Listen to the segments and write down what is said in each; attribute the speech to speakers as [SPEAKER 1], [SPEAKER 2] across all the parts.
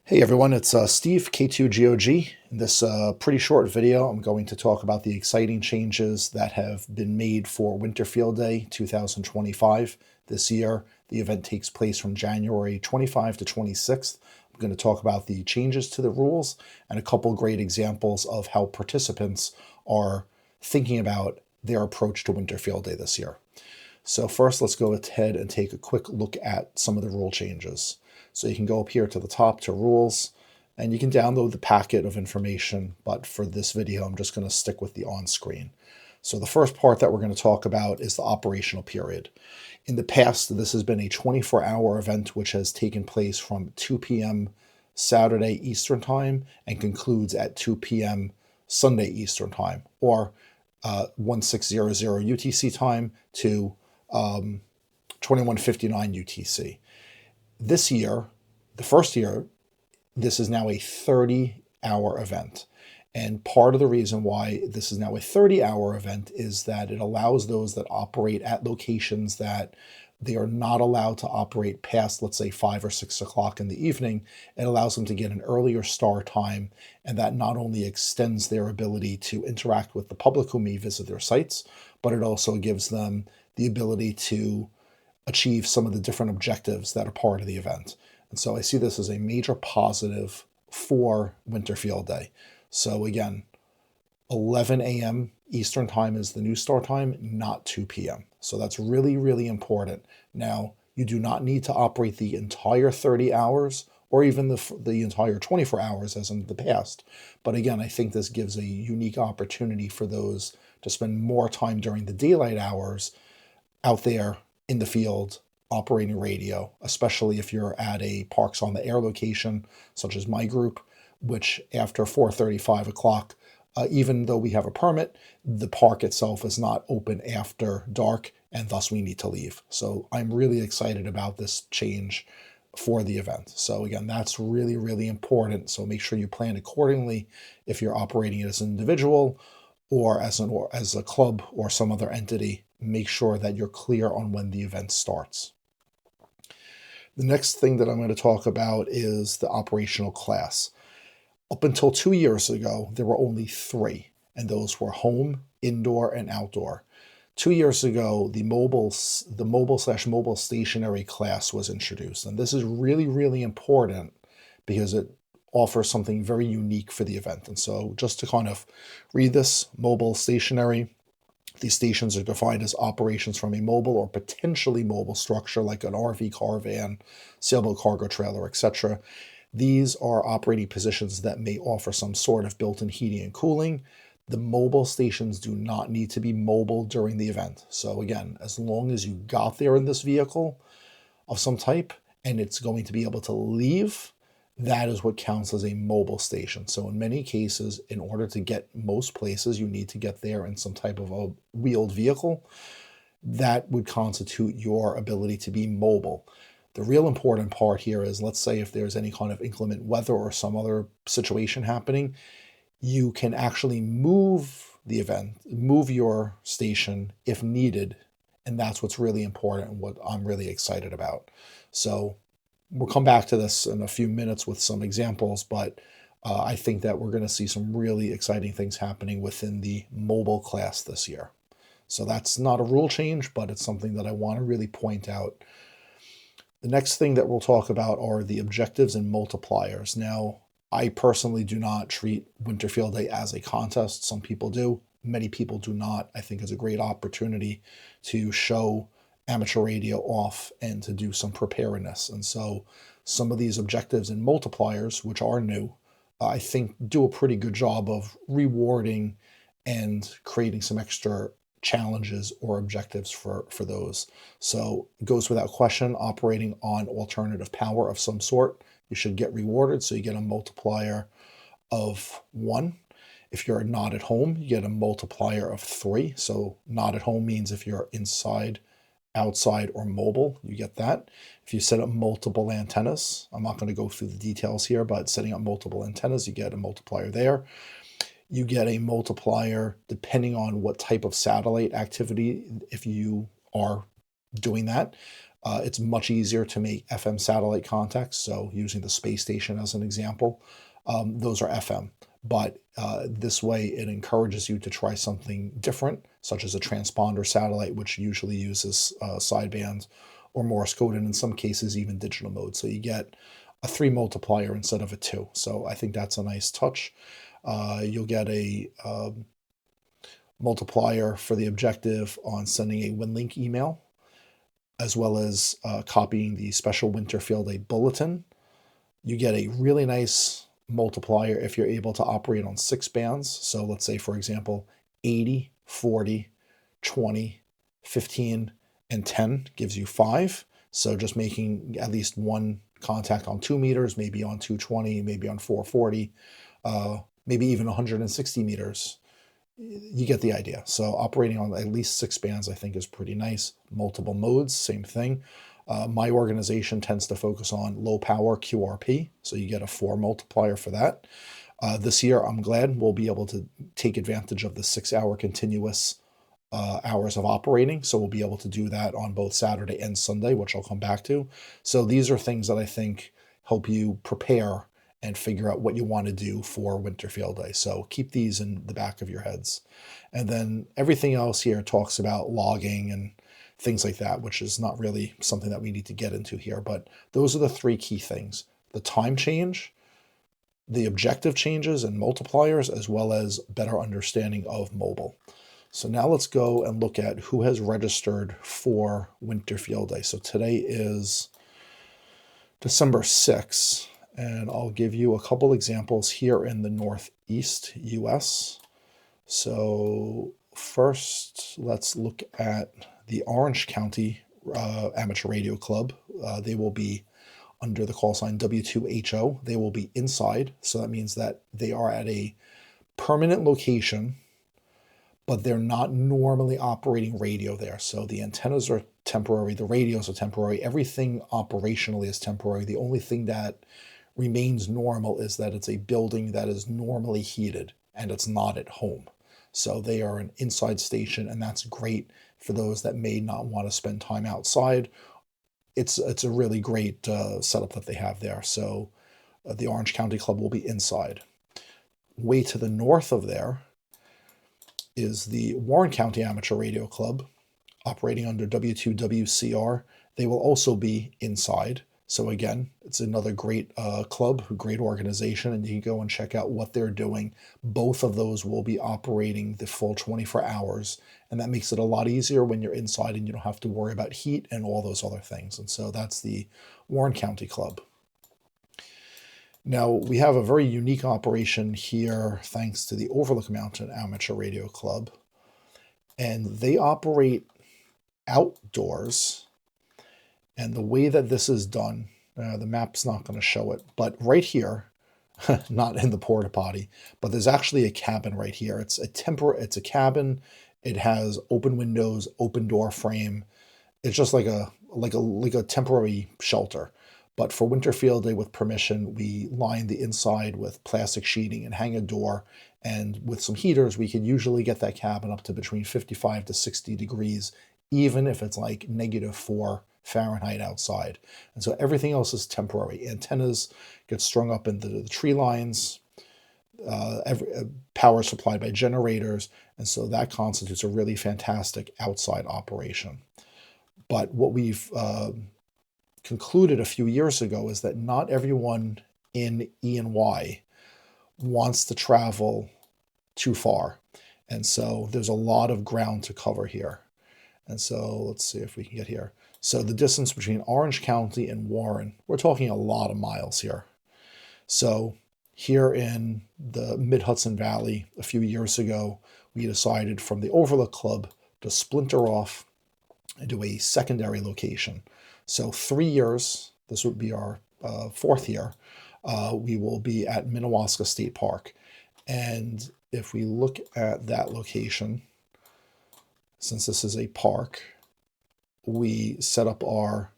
[SPEAKER 1] Hey everyone, it's Steve, K2GOG. In this pretty short video, I'm going to talk about the exciting changes that have been made for Winter Field Day 2025. This year, the event takes place from January 25 to 26th. I'm going to talk about the changes to the rules and a couple great examples of how participants are thinking about their approach to Winter Field Day this year. So first, let's go ahead and take a quick look at some of the rule changes. So you can go up here to the top to rules, and you can download the packet of information, but for this video, I'm just going to stick with the on-screen. So the first part that we're going to talk about is the operational period. In the past, this has been a 24-hour event which has taken place from 2 p.m. Saturday Eastern Time and concludes at 2 p.m. Sunday Eastern Time, or 1600 UTC time to 2159 UTC. This year, the first year, this is now a 30-hour event. And part of the reason why this is now a 30-hour event is that it allows those that operate at locations that they are not allowed to operate past, let's say, 5 or 6 o'clock in the evening. It allows them to get an earlier start time, and that not only extends their ability to interact with the public who may visit their sites, but it also gives them the ability to achieve some of the different objectives that are part of the event. And so I see this as a major positive for Winter Field Day. So again, 11 a.m. Eastern Time is the new start time, not 2 p.m. So that's really, really important. Now, you do not need to operate the entire 30 hours or even the entire 24 hours as in the past. But again, I think this gives a unique opportunity for those to spend more time during the daylight hours out there in the field operating radio, especially if you're at a Parks on the Air location, such as my group, which after 4:35 o'clock, even though we have a permit, the park itself is not open after dark, and thus we need to leave. So I'm really excited about this change for the event. So again, that's really, really important. So make sure you plan accordingly if you're operating as an individual or as a club or some other entity. Make sure that you're clear on when the event starts. The next thing that I'm going to talk about is the operational class. Up until 2 years ago, there were only 3, and those were home, indoor, and outdoor. 2 years ago, the mobile/mobile stationary class was introduced, and this is really, really important because it offers something very unique for the event. And so just to kind of read this, mobile stationary, these stations are defined as operations from a mobile or potentially mobile structure like an RV, car, van, sailboat, cargo trailer, etc. These are operating positions that may offer some sort of built-in heating and cooling. The mobile stations do not need to be mobile during the event. So again, as long as you got there in this vehicle of some type and it's going to be able to leave, that is what counts as a mobile station. So in many cases, in order to get most places, you need to get there in some type of a wheeled vehicle. That would constitute your ability to be mobile. The real important part here is, let's say if there's any kind of inclement weather or some other situation happening, you can actually move the event, move your station if needed. And that's what's really important and what I'm really excited about. So we'll come back to this in a few minutes with some examples, but I think that we're going to see some really exciting things happening within the mobile class this year. So that's not a rule change, but it's something that I want to really point out. The next thing that we'll talk about are the objectives and multipliers. Now, I personally do not treat Winter Field Day as a contest. Some people do. Many people do not. I think it's a great opportunity to show amateur radio off and to do some preparedness. And so some of these objectives and multipliers, which are new, I think do a pretty good job of rewarding and creating some extra challenges or objectives for those. So it goes without question, operating on alternative power of some sort, you should get rewarded. So you get a multiplier of 1. If you're not at home, you get a multiplier of 3. So not at home means if you're inside, outside, or mobile, you get that. If you set up multiple antennas, I'm not going to go through the details here, but setting up multiple antennas, you get a multiplier there. You get a multiplier depending on what type of satellite activity, if you are doing that. It's much easier to make FM satellite contacts. So using the space station as an example, those are FM. But this way it encourages you to try something different, such as a transponder satellite, which usually uses sideband or Morse code, and in some cases even digital mode. So you get a 3 multiplier instead of a 2. So I think that's a nice touch. You'll get a multiplier for the objective on sending a WinLink email, as well as copying the special Winter Field Day bulletin. You get a really nice multiplier if you're able to operate on 6 bands. So let's say, for example, 80, 40, 20, 15, and 10 gives you 5. So just making at least one contact on 2 meters, maybe on 220, maybe on 440, maybe even 160 meters. You get the idea. So operating on at least 6 bands, I think, is pretty nice. Multiple modes, same thing. My organization tends to focus on low power QRP, so you get a 4 multiplier for that. This year, I'm glad we'll be able to take advantage of the 6-hour continuous hours of operating. So we'll be able to do that on both Saturday and Sunday, which I'll come back to. So these are things that I think help you prepare and figure out what you want to do for Winter Field Day. So keep these in the back of your heads. And then everything else here talks about logging and things like that, which is not really something that we need to get into here. But those are the 3 key things: the time change, the objective changes and multipliers, as well as better understanding of mobile. So now let's go and look at who has registered for Winter Field Day. So today is December 6th. And I'll give you a couple examples here in the Northeast US. So first, let's look at the Orange County Amateur Radio Club. They will be under the call sign W2HO. They will be inside, so that means that they are at a permanent location, but they're not normally operating radio there. So the antennas are temporary, the radios are temporary, everything operationally is temporary. The only thing that remains normal is that it's a building that is normally heated and it's not at home. So they are an inside station, and that's great for those that may not want to spend time outside. It's a really great setup that they have there. So the Orange County Club will be inside. Way to the north of there is the Warren County Amateur Radio Club, operating under W2WCR. They will also be inside. So again, it's another great club, great organization, and you can go and check out what they're doing. Both of those will be operating the full 24 hours, and that makes it a lot easier when you're inside and you don't have to worry about heat and all those other things. And so that's the Warren County Club. Now, we have a very unique operation here thanks to the Overlook Mountain Amateur Radio Club, and they operate outdoors. And the way that this is done, the map's not going to show it, but right here, not in the porta potty, but there's actually a cabin right here. It's a cabin. It has open windows, open door frame. It's just like a temporary shelter. But for Winter Field Day, with permission, we line the inside with plastic sheeting and hang a door. And with some heaters, we can usually get that cabin up to between 55 to 60 degrees, even if it's like -4 Fahrenheit outside. And so everything else is temporary. Antennas get strung up into the tree lines, power supplied by generators, and so that constitutes a really fantastic outside operation. But what we've concluded a few years ago is that not everyone in E&Y wants to travel too far. And so there's a lot of ground to cover here. And so let's see if we can get here. So the distance between Orange County and Warren, we're talking a lot of miles here. So here in the Mid-Hudson Valley, a few years ago, we decided from the Overlook Club to splinter off and do a secondary location. So 3 years, this would be our 4th year, we will be at Minnewaska State Park. And if we look at that location, since this is a park, we set up our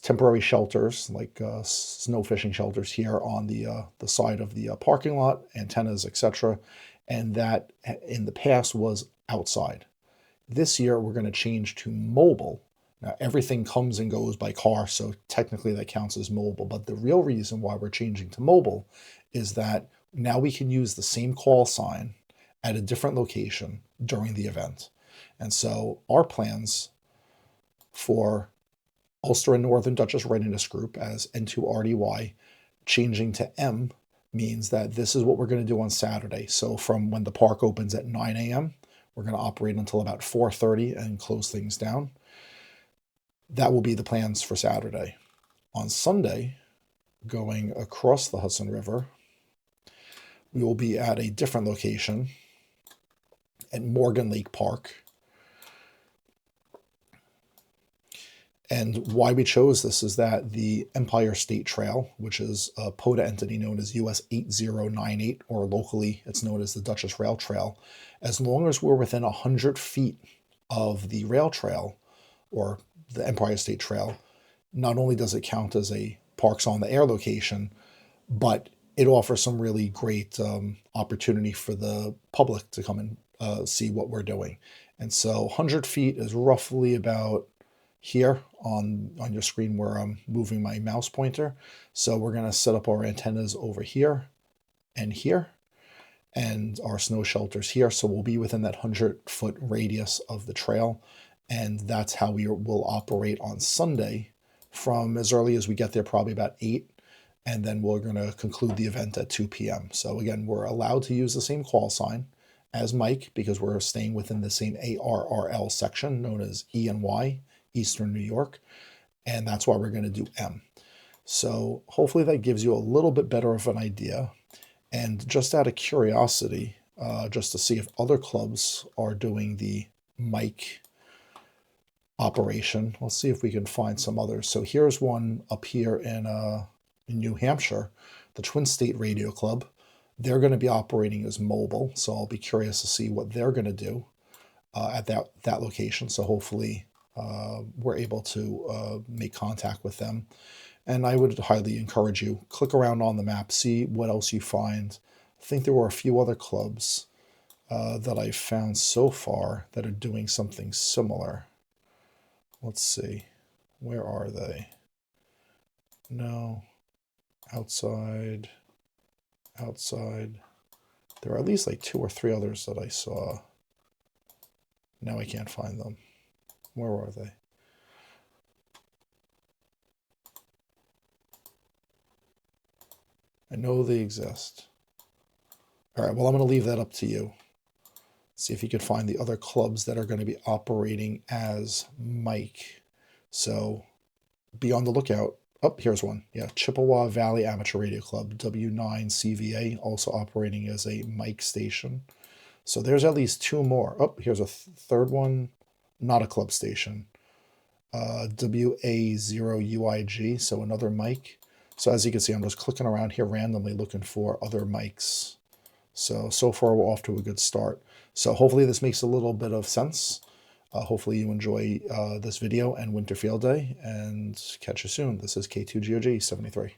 [SPEAKER 1] temporary shelters, like snow fishing shelters here on the side of the parking lot, antennas, etc. And that in the past was outside. This year, we're going to change to mobile, Now, everything comes and goes by car, so technically that counts as mobile. But the real reason why we're changing to mobile is that now we can use the same call sign at a different location during the event. And so our plans for Ulster and Northern Dutchess Readiness Group as N2RDY changing to M means that this is what we're going to do on Saturday. So from when the park opens at 9 a.m., we're going to operate until about 4:30 and close things down. That will be the plans for Saturday. On Sunday, going across the Hudson River, we will be at a different location at Morgan Lake Park. And why we chose this is that the Empire State Trail, which is a POTA entity known as US 8098, or locally it's known as the Dutchess Rail Trail, as long as we're within 100 feet of the rail trail or the Empire State Trail, not only does it count as a Parks on the Air location, but it offers some really great opportunity for the public to come and see what we're doing. And so 100 feet is roughly about here on your screen where I'm moving my mouse pointer. So we're going to set up our antennas over here and here, and our snow shelters here. So we'll be within that 100-foot radius of the trail. And that's how we will operate on Sunday from as early as we get there, probably about 8. And then we're going to conclude the event at 2 p.m. So again, we're allowed to use the same call sign as Mike because we're staying within the same ARRL section known as E and Y, Eastern New York. And that's why we're going to do M. So hopefully that gives you a little bit better of an idea. And just out of curiosity, just to see if other clubs are doing the Mike operation, let's see if we can find some others. So here's one up here in New Hampshire, the Twin State Radio Club. They're going to be operating as mobile, so I'll be curious to see what they're going to do at that location. So hopefully we're able to make contact with them. And I would highly encourage you, click around on the map, see what else you find. I think there were a few other clubs that I've found so far that are doing something similar. Let's see, where are they? No, outside. There are at least like 2 or 3 others that I saw. Now I can't find them. Where are they? I know they exist. All right, well, I'm going to leave that up to you. See if you could find the other clubs that are going to be operating as Mike. So be on the lookout. Oh, here's one. Yeah, Chippewa Valley Amateur Radio Club, W9CVA, also operating as a Mike station. So there's at least 2 more. Oh, here's a third one. Not a club station. WA0UIG, so another Mike. So as you can see, I'm just clicking around here randomly looking for other mics. So far we're off to a good start. So hopefully this makes a little bit of sense. Hopefully you enjoy this video and Winter Field Day, and catch you soon. This is K2GOG 73.